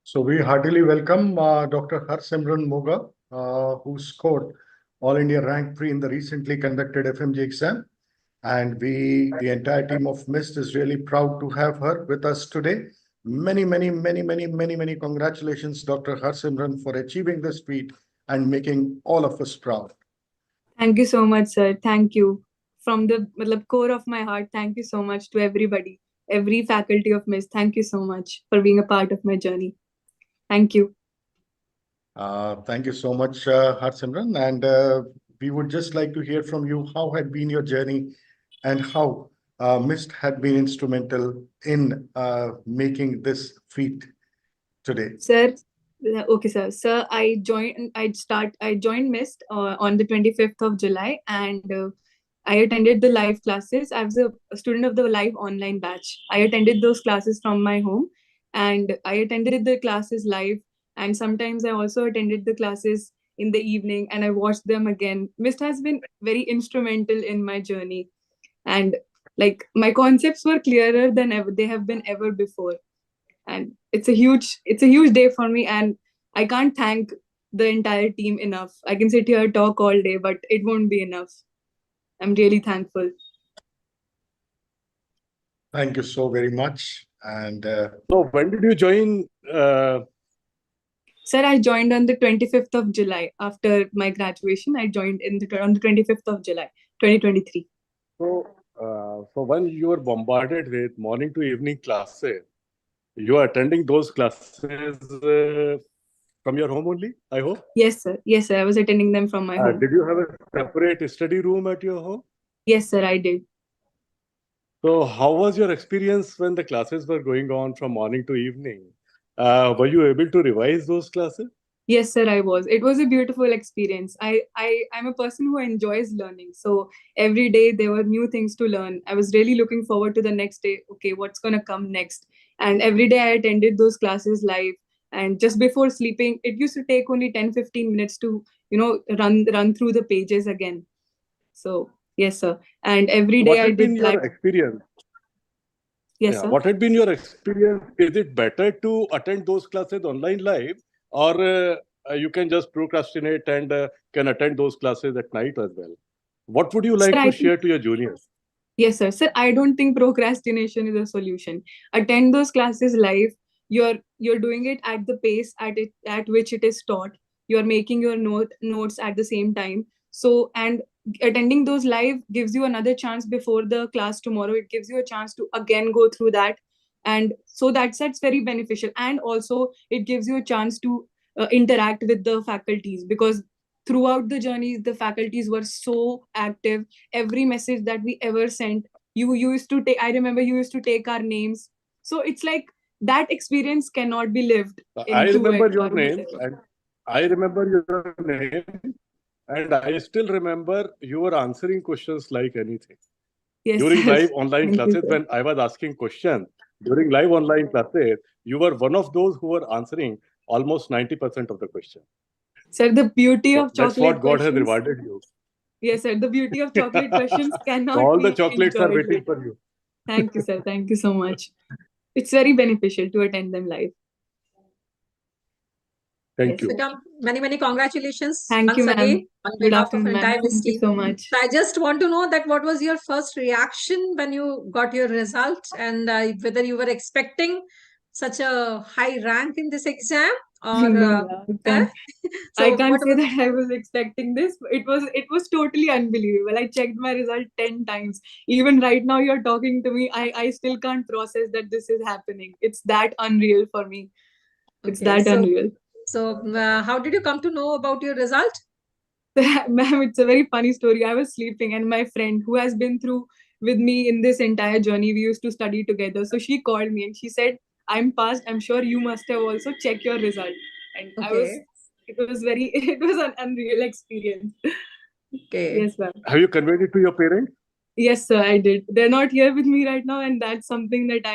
So we heartily welcome Dr. Harsimran Monga, who scored All India Rank 3 in the recently conducted FMG exam. And we, the entire team of MIST, is really proud to have her with us today. Many congratulations, Dr. Harsimran, for achieving this feat and making all of us proud. Thank you so much, sir. Thank you. From the core of my heart, thank you so much to everybody, every faculty of MIST. Thank you so much for being a part of my journey. Thank you. Thank you so much, Harsimran. And we would just like to hear from you how had been your journey and how MIST had been instrumental in making this feat today. Sir, okay, sir. Sir, I joined MIST on the 25th of July, and I attended the live classes. I was a student of the live online batch. I attended those classes from my home, and I attended the classes live. And sometimes I also attended the classes in the evening, and I watched them again. MIST has been very instrumental in my journey, and like my concepts were clearer than ever they have been ever before. And it's a huge day for me, and I can't thank the entire team enough. I can sit here talk all day, but it won't be enough. I'm really thankful. Thank you so very much. And so when did you join? Sir, I joined on the 25th of July. After my graduation, I joined on the 25th of July, 2023. So when you were bombarded with morning to evening classes, you are attending those classes from your home only, I hope? Yes, sir. Yes, sir. I was attending them from my home. Did you have a separate study room at your home? Yes, sir, I did. So how was your experience when the classes were going on from morning to evening? Were you able to revise those classes? Yes, sir, I was. It was a beautiful experience. I'm a person who enjoys learning. So every day there were new things to learn. I was really looking forward to the next day. Okay, what's going to come next? And every day I attended those classes live. And just before sleeping, it used to take only 10-15 minutes to, run through the pages again. So, yes, sir. And every day I did your experience? Yes, sir. What had been your experience? Is it better to attend those classes online live, or you can just procrastinate and can attend those classes at night as well? What would you like to share to your juniors? Yes, sir. Sir, I don't think procrastination is a solution. Attend those classes live. You're doing it at the pace at which it is taught. You're making your notes at the same time. So, and attending those live gives you another chance before the class tomorrow. It gives you a chance to again go through that. And so that's very beneficial. And also it gives you a chance to interact with the faculties, because throughout the journey, the faculties were so active. Every message that we ever sent, you used to take, I remember you used to take our names. So it's like that experience cannot be lived. I remember your name, and I still remember you were answering questions like anything. Yes, during live online classes, when I was asking questions, during live online classes, you were one of those who were answering almost 90% of the question. Sir, the beauty of chocolate that's what God questions, has rewarded you. Yes, sir. The beauty of chocolate questions cannot all be the chocolates are enjoyed. waiting for you. Thank you, sir. Thank you so much. It's very beneficial to attend them live. Thank you. Many congratulations. Thank you, ma'am. On behalf of entire team. Thank you so much. So I just want to know that what was your first reaction when you got your result, and whether you were expecting such a high rank in this exam, or no, so I can't say that I was expecting this. It was totally unbelievable. I checked my result 10 times. Even right now you're talking to me, I still can't process that this is happening. It's that unreal for me. It's that unreal. So how did you come to know about your result? Ma'am, it's a very funny story. I was sleeping, and my friend, who has been through with me in this entire journey, we used to study together. So she called me and she said, I'm passed. I'm sure you must have also checked your result. And it was an unreal experience. Okay. Yes, ma'am. Have you conveyed it to your parents? Yes, sir, I did. They're not here with me right now, and that's something that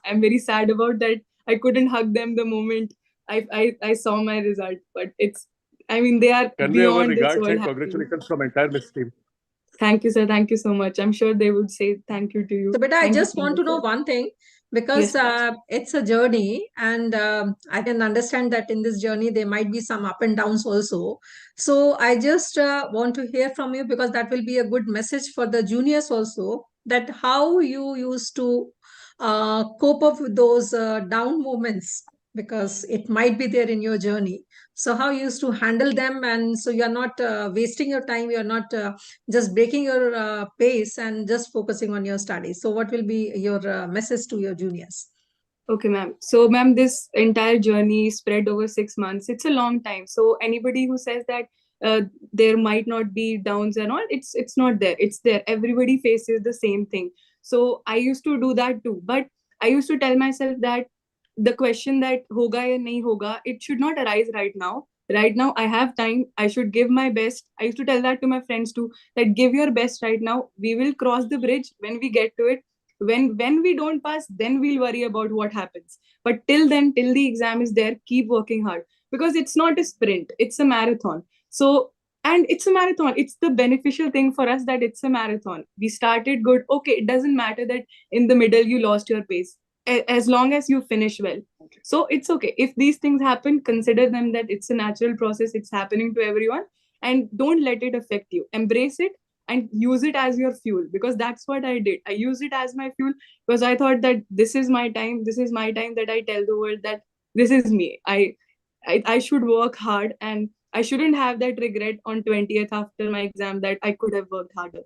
I'm very sad about, that I couldn't hug them the moment I saw my result. But they are convey our regards and congratulations from entire MIST team. Thank you, sir. Thank you so much. I'm sure they would say thank you to you. So, beta, I just want to know one thing. because Yes, ma'am. it's a journey, and I can understand that in this journey there might be some up and downs also. So I just want to hear from you, because that will be a good message for the juniors also, that how you used to cope up with those down moments, because it might be there in your journey. So how you used to handle them, and so you're not wasting your time, you're not just breaking your pace and just focusing on your studies. So what will be your message to your juniors? Okay, ma'am. So, ma'am, this entire journey spread over 6 months. It's a long time. So, anybody who says that there might not be downs and all, it's not there. It's there. Everybody faces the same thing. So, I used to do that too. But I used to tell myself that the question that hoga ya nahi hoga, it should not arise right now. Right now, I have time. I should give my best. I used to tell that to my friends too. That give your best right now. We will cross the bridge when we get to it. When we don't pass, then we'll worry about what happens. But till then, till the exam is there, keep working hard, because it's not a sprint, it's a marathon. So, and it's a marathon, it's the beneficial thing for us that it's a marathon. We started good. Okay, it doesn't matter that in the middle you lost your pace, as long as you finish well. So it's okay if these things happen. Consider them that it's a natural process, it's happening to everyone. And don't let it affect you. Embrace it and use it as your fuel, because that's what I did. I used it as my fuel, because I thought that this is my time. This is my time that I tell the world that this is me. I should work hard, and I shouldn't have that regret on 20th after my exam that I could have worked harder.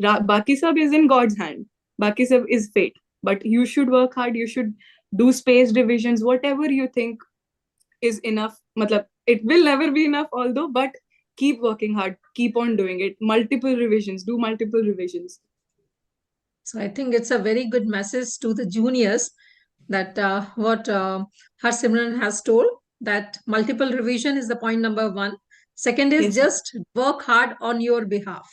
Baki sab is in God's hand. Baki sab is fate. But you should work hard. You should do spaced revisions, whatever you think is enough. Matlab, it will never be enough, although, but keep working hard, keep on doing it. Multiple revisions, do multiple revisions. So I think it's a very good message to the juniors, that what Harsimran has told, that multiple revision is the point number one. Second is Yes, ma'am. just work hard on your behalf.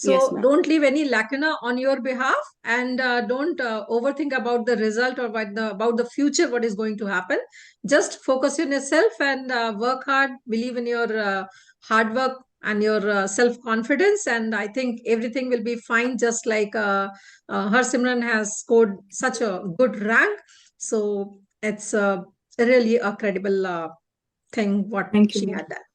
Yes, So ma'am. don't leave any lacuna on your behalf, and don't overthink about the result, or about the future, what is going to happen. Just focus on yourself and work hard, believe in your hard work and your self confidence, and I think everything will be fine, just like Harsimran has scored such a good rank. So it's really a credible thing what Thank you, she ma'am. had done.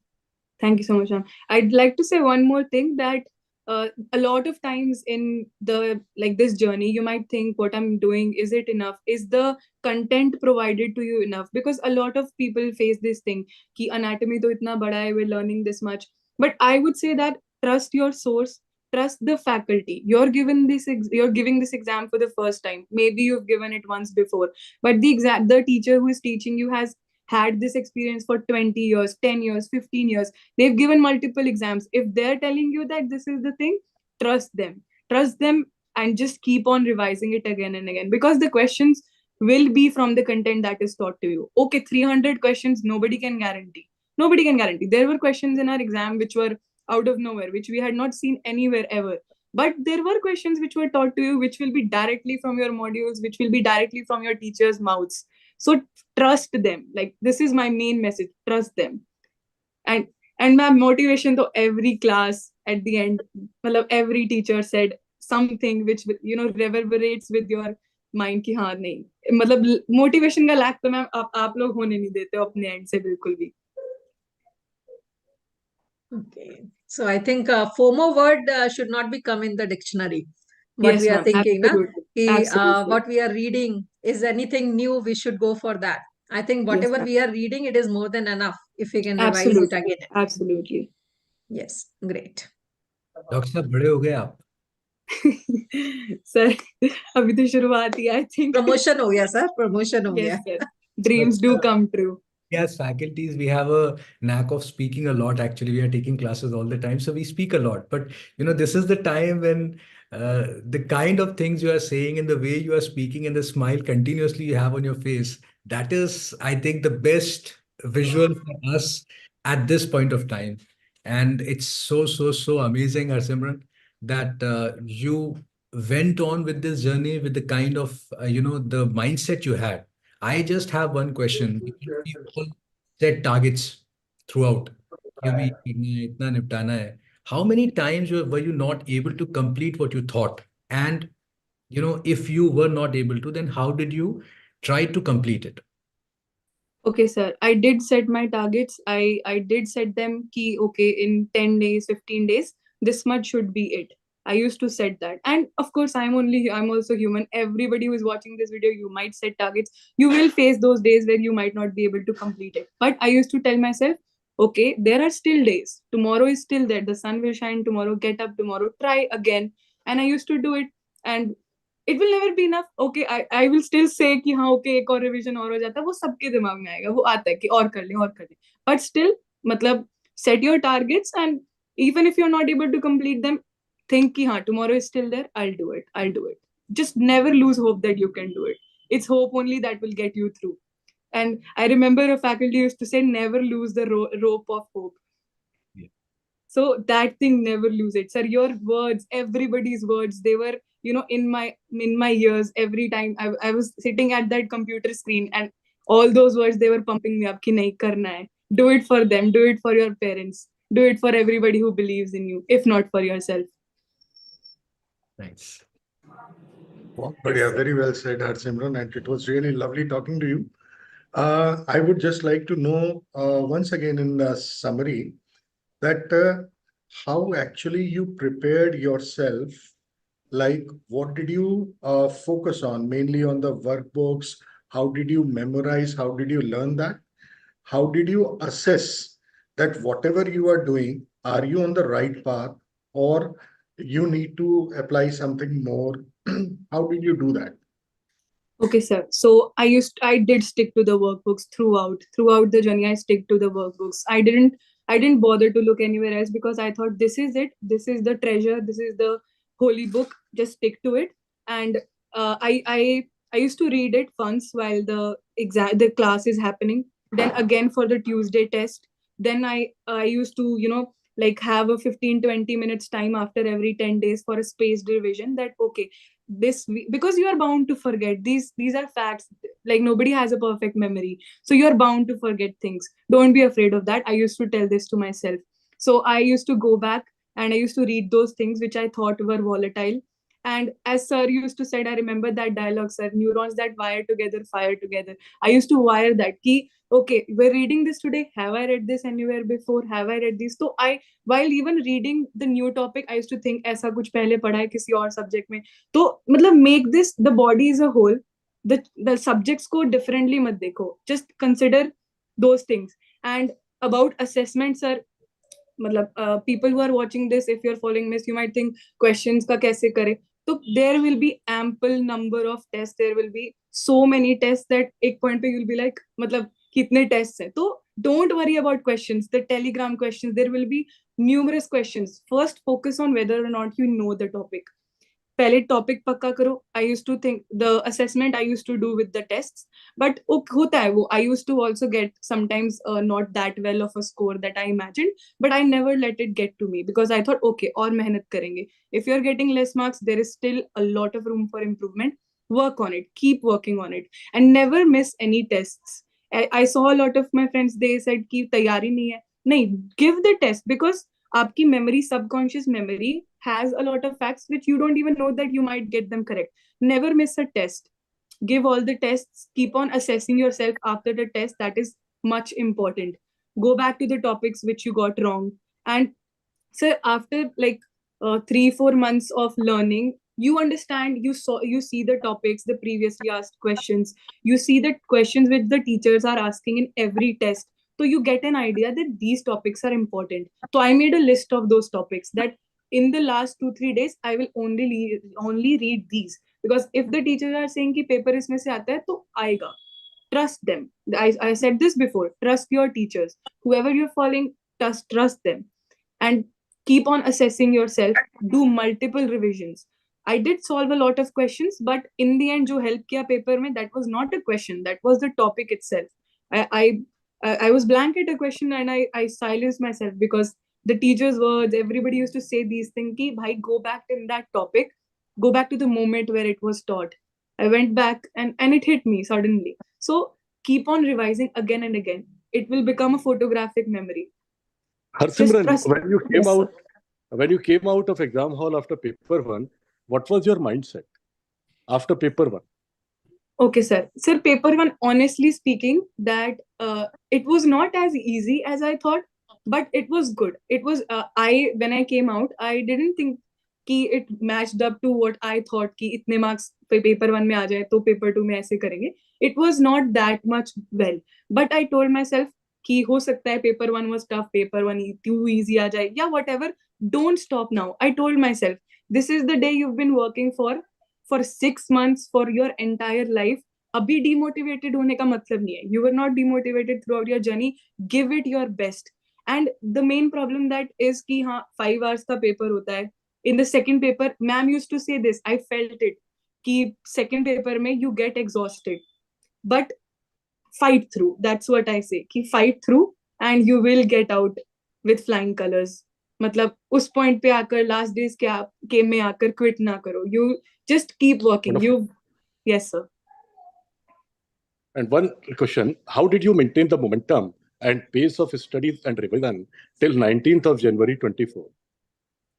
Thank you so much, ma'am. I'd like to say one more thing, that a lot of times in the like this journey, you might think, what I'm doing, is it enough? Is the content provided to you enough? Because a lot of people face this thing, ki anatomy to itna bada hai, we're learning this much. But I would say that trust your source, trust the faculty. You're giving this exam for the first time. Maybe you've given it once before, but the teacher who is teaching you has had this experience for 20 years, 10 years, 15 years. They've given multiple exams. If they're telling you that this is the thing, trust them. Trust them, and just keep on revising it again and again, because the questions will be from the content that is taught to you. Okay, 300 questions, nobody can guarantee. Nobody can guarantee. There were questions in our exam which were out of nowhere, which we had not seen anywhere ever. But there were questions which were taught to you, which will be directly from your modules, which will be directly from your teachers' mouths. So trust them. Like, this is my main message. Trust them. And my motivation to every class at the end, matlab, every teacher said something which reverberates with your mind ki हाँ नहीं, मतलब motivation का lack तो ma'am आप लोग होने नहीं देते हो अपने एंड से बिल्कुल भी. Okay. So I think FOMO word should not be come in the dictionary. What Yes, we are ma'am. thinking, na? Absolutely. Ki, Absolutely. what we are reading is anything new, we should go for that. I think Yes, whatever ma'am. we are reading, it is more than enough if we can revise it Absolutely. again. Absolutely. Yes, great. Doctor साहब बड़े हो गए आप. Sir अभी तो शुरुआत ही, I think. Promotion हो गया sir, promotion हो Yes, गया. sir. Dreams do come true. As faculties, we have a knack of speaking a lot. Actually, we are taking classes all the time, so we speak a lot. But this is the time when the kind of things you are saying and the way you are speaking and the smile continuously you have on your face, that is, I think, the best visual for us at this point of time. And it's so, so, so amazing, Harsimran, that you went on with this journey with the kind of, the mindset you had. I just have one question. We all set targets throughout. कि अभी करना है, इतना निपटाना है. How many times were you not able to complete what you thought? And if you were not able to, then how did you try to complete it? Okay, sir. I did set my targets. I did set them key, okay, in 10 days, 15 days, this much should be it. I used to set that. And of course, I'm also human. Everybody who is watching this video, you might set targets. You will face those days where you might not be able to complete it. But I used to tell myself, okay, there are still days. Tomorrow is still there. The sun will shine tomorrow. Get up tomorrow. Try again. And I used to do it. And it will never be enough okay I will still say कि हाँ okay एक और revision और हो जाता है वो सबके दिमाग में आएगा वो आता है कि और कर ले बट स्टिल मतलब set your targets and even if you are not able to complete them think ki हाँ tomorrow is still there, I'll do it. Just never lose hope that you can do it. It's hope only that will get you through. And I remember a faculty used to say never lose the rope of hope. So that thing, never lose it, sir. Your words, everybody's words, they were, in my ears every time I was sitting at that computer screen, and all those words, they were pumping me up ki nahi karna hai. Do it for them, do it for your parents, do it for everybody who believes in you, if not for yourself. Thanks. But yeah, very well said, Harsimran, and it was really lovely talking to you. I would just like to know once again in summary that how actually you prepared yourself. Like, what did you focus on? Mainly on the workbooks? How did you memorize? How did you learn that? How did you assess that whatever you are doing, are you on the right path, or you need to apply something more? How did you do that? Okay, sir. So I did stick to the workbooks throughout the journey. I stick to the workbooks. I didn't bother to look anywhere else because I thought this is it. This is the treasure. This is the holy book. Just stick to it. And I used to read it once while the class is happening. Then again for the Tuesday test. Then I used to like have a 15-20 minutes time after every 10 days for a spaced revision. That okay, because you are bound to forget, these are facts, like nobody has a perfect memory, so you're bound to forget things. Don't be afraid of that. I used to tell this to myself. So I used to go back and I used to read those things which I thought were volatile. And as sir used to say, I remember that dialogue, sir, neurons that wire together fire together. I used to wire that key. Okay, we're reading this today. Have I read this anywhere before? Have I read this? So I, while even reading the new topic, I used to think ऐसा कुछ पहले पढ़ा है किसी और subject में. तो मतलब make this the body is a whole. The subjects को differently मत देखो. Just consider those things. And about assessment, sir, मतलब people who are watching this, if you're following this, you might think questions का कैसे करे. So there will be ample number of tests. There will be so many tests that एक point पे you'll be like, मतलब कितने tests हैं. तो don't worry about questions. The Telegram questions, there will be numerous questions. First, focus on whether or not you know the topic. पहले topic पक्का करो. I used to think the assessment I used to do with the tests, but होता है वो. I used to also get sometimes not that well of a score that I imagined, but I never let it get to me because I thought okay और मेहनत करेंगे. If you are getting less marks, there is still a lot of room for improvement. Work on it, keep working on it, and never miss any tests. I saw a lot of my friends, they said कि तैयारी नहीं है. नहीं, give the test, because आपकी memory, subconscious memory has a lot of facts which you don't even know that you might get them correct. Never miss a test. Give all the tests. Keep on assessing yourself after the test. That is much important. Go back to the topics which you got wrong. And so after like 3-4 months of learning, you understand, you see the topics, the previously asked questions, you see the questions which the teachers are asking in every test. So you get an idea that these topics are important. So I made a list of those topics that in the last 2-3 days I will only read these, because if the teachers are saying कि paper इसमें से आता है तो आएगा. Trust them. I said this before. Trust your teachers. Whoever you're following, trust them. And keep on assessing yourself. Do multiple revisions. I did solve a lot of questions, but in the end, जो help किया paper में, that was not a question. That was the topic itself. I was blank at a question and I silenced myself because the teacher's words, everybody used to say these things कि भाई go back in that topic, go back to the moment where it was taught. I went back and it hit me suddenly. So keep on revising again and again. It will become a photographic memory. Harsimran, trust- when you came Yes, out, when you came out of exam hall after paper one, what was your mindset? after paper one? Okay, sir. Sir, paper one, honestly speaking, that it was not as easy as I thought, but it was good. It was when I came out, I didn't think कि it matched up to what I thought कि इतने marks paper one में आ जाए तो paper two में ऐसे करेंगे. It was not that much well, but I told myself कि हो सकता है paper one was tough, paper one too easy आ जाए, yeah, whatever. Don't stop now. I told myself this is the day you've been working for 6 months, for your entire life. अभी demotivated होने का मतलब नहीं है. You were not demotivated throughout your journey. Give it your best. And the main problem that is कि हाँ 5 hours का paper होता है. In the second paper, ma'am used to say this. I felt it. कि second paper में you get exhausted, but fight through. That's what I say. कि fight through and you will get out with flying colors. मतलब उस point पे आकर last days के में आकर quit ना करो. You just keep working. Wonderful. Yes, sir. And one question, how did you maintain the momentum and pace of studies and revision till 19th of January 24?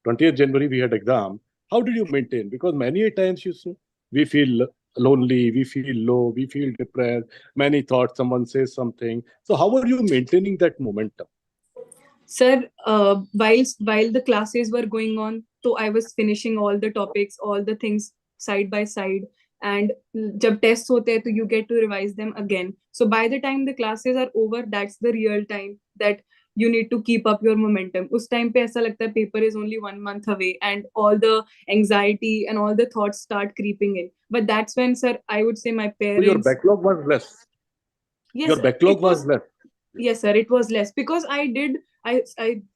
20th January we had exam. How did you maintain? Because many a times we feel lonely, we feel low, we feel depressed, many thoughts, someone says something. So how are you maintaining that momentum? Sir, while the classes were going on, so I was finishing all the topics, all the things side by side. And जब tests होते हैं, तो you get to revise them again. So by the time the classes are over, that's the real time that you need to keep up your momentum. उस time पे ऐसा लगता है paper is only 1 month away, and all the anxiety and all the thoughts start creeping in. But that's when, sir, I would say my parents. So your backlog was less. Yes, your sir, backlog was less. Yes, sir, it was less because I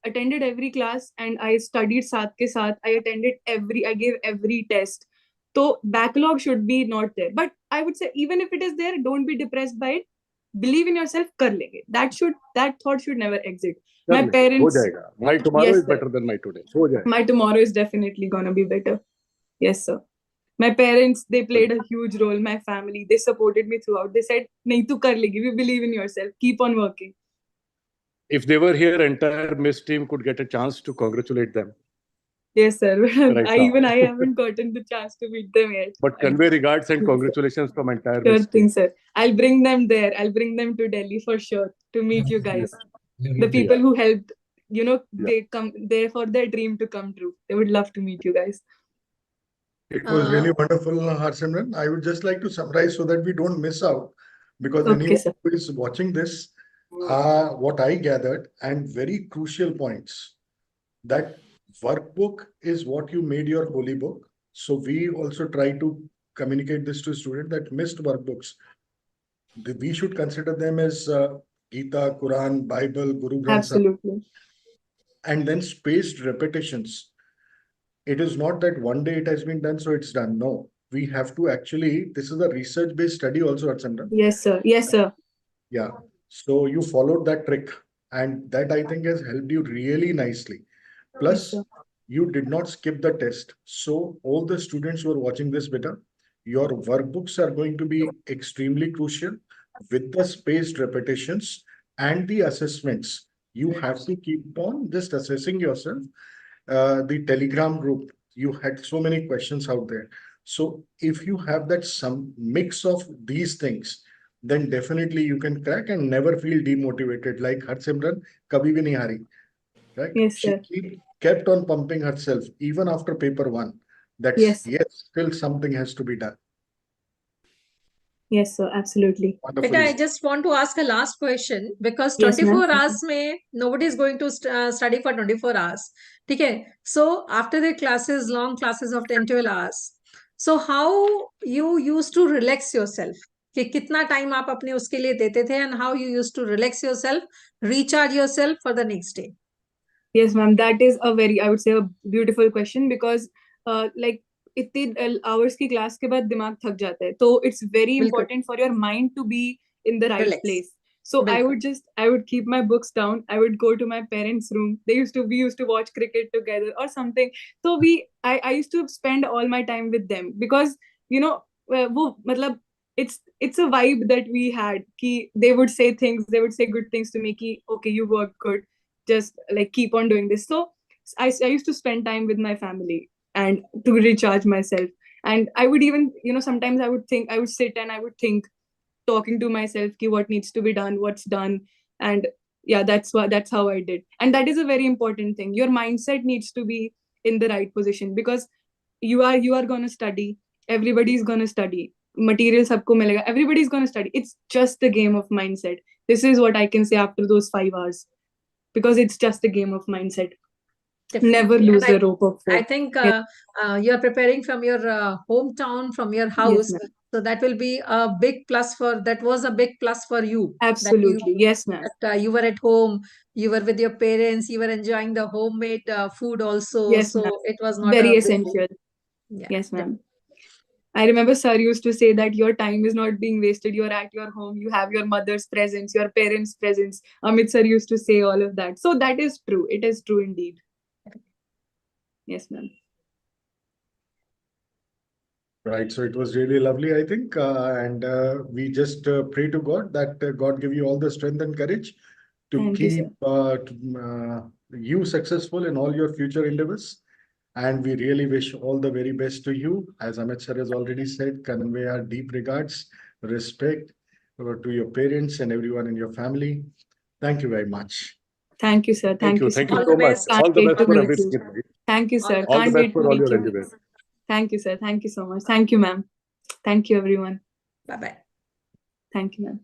attended every class and I studied साथ के साथ. I gave every test. So backlog should be not there. But I would say even if it is there, don't be depressed by it. Believe in yourself, कर लेंगे. That thought should never exit. My parents. हो जाएगा. My tomorrow Yes, is sir. better than my today. हो जाएगा. My tomorrow is definitely gonna be better. Yes, sir. My parents, they played a huge role. My family, they supported me throughout. They said, नहीं तू कर लेगी. We believe in yourself. Keep on working. If they were here, entire Miss team could get a chance to congratulate them. Yes, sir. Right I haven't gotten the chance to meet them yet. But convey regards and congratulations from entire Sure Miss thing, team. sir. I'll bring them there. I'll bring them to Delhi for sure to meet you guys. The people who helped, they come there for their dream to come true. They would love to meet you guys. It was really wonderful, Harsimran. I would just like to summarize so that we don't miss out, because Okay, anyone sir. who is watching this, what I gathered, and very crucial points, that workbook is what you made your holy book. So we also try to communicate this to students that missed workbooks, we should consider them as Gita, Quran, Bible, Guru Granth Sahib, Absolutely. and then spaced repetitions. It is not that one day it has been done, so it's done. No, we have to actually, this is a research-based study also, Harsimran. Yes, sir. Yes, sir. Yeah. So you followed that trick, and that I think has helped you really nicely. Plus, sir. you did not skip the test. So all the students who are watching this beta, your workbooks are going to be extremely crucial with the spaced repetitions and the assessments. You have to keep on just assessing yourself. The Telegram group, you had so many questions out there. So if you have that some mix of these things, then definitely you can crack and never feel demotivated. Like Harsimran, kabhi bhi nahi hari, right? Yes, She sir. kept on pumping herself even after paper one. That's Yes. still something has to be done. Yes, sir. Absolutely. Beta, I just want to ask a last question because Yes, 24 ma'am. hours mein nobody is going to study for 24 hours. Okay. So after the classes, long classes of 10, 12 hours. So how you used to relax yourself? कि कितना time आप अपने उसके लिए देते थे and how you used to relax yourself, recharge yourself for the next day? Yes, ma'am. That is a very, I would say, a beautiful question because, like, इतनी hours की class के बाद दिमाग थक जाता है. So it's very बिल्कुल. important for your mind to be in the right Relax. place. So बिल्कुल. I would keep my books down. I would go to my parents' room. We used to watch cricket together or something. So I used to spend all my time with them because, वो मतलब it's a vibe that we had. कि they would say good things to me. कि okay, you work good. Just like keep on doing this. So I used to spend time with my family and to recharge myself. And I would even, sometimes I would sit and I would think, talking to myself, ki what needs to be done, what's done. And yeah, that's how I did. And that is a very important thing. Your mindset needs to be in the right position, because you are going to study. Everybody's going to study. Material sabko milega. Everybody's going to study. It's just a game of mindset. This is what I can say after those 5 hours, because it's just a game of mindset. Never Definitely. lose And the rope of I hope. think Yes, you're preparing from your hometown, from your yes, house. ma'am. So that will be a big plus that was a big plus for you. Absolutely. Yes, ma'am. That you were at home, you were with your parents, you were enjoying the homemade food also. Yes, ma'am. So it was not Very a big, essential. yeah. Yes, ma'am. I remember sir used to say that your time is not being wasted. You're at your home. You have your mother's presence, your parents' presence. Amit sir used to say all of that. So that is true. It is true indeed. Yes, ma'am. Right. So it was really lovely, I think. And we just pray to God that God give you all the strength and courage to Thank you, keep sir. you successful in all your future endeavors. And we really wish all the very best to you. As Amit sir has already said, convey our deep regards, respect to your parents and everyone in your family. Thank you very much. Thank you, sir. Thank Thank you. you so Thank you All much. the so much. best. Can't All the wait best to for meet everything. you. Thank you, All sir. the All the Can't best wait to for all meet your you. endeavors. Thank you, sir. Thank you so much. Thank you, ma'am. Thank you, everyone. Bye bye. Thank you, ma'am.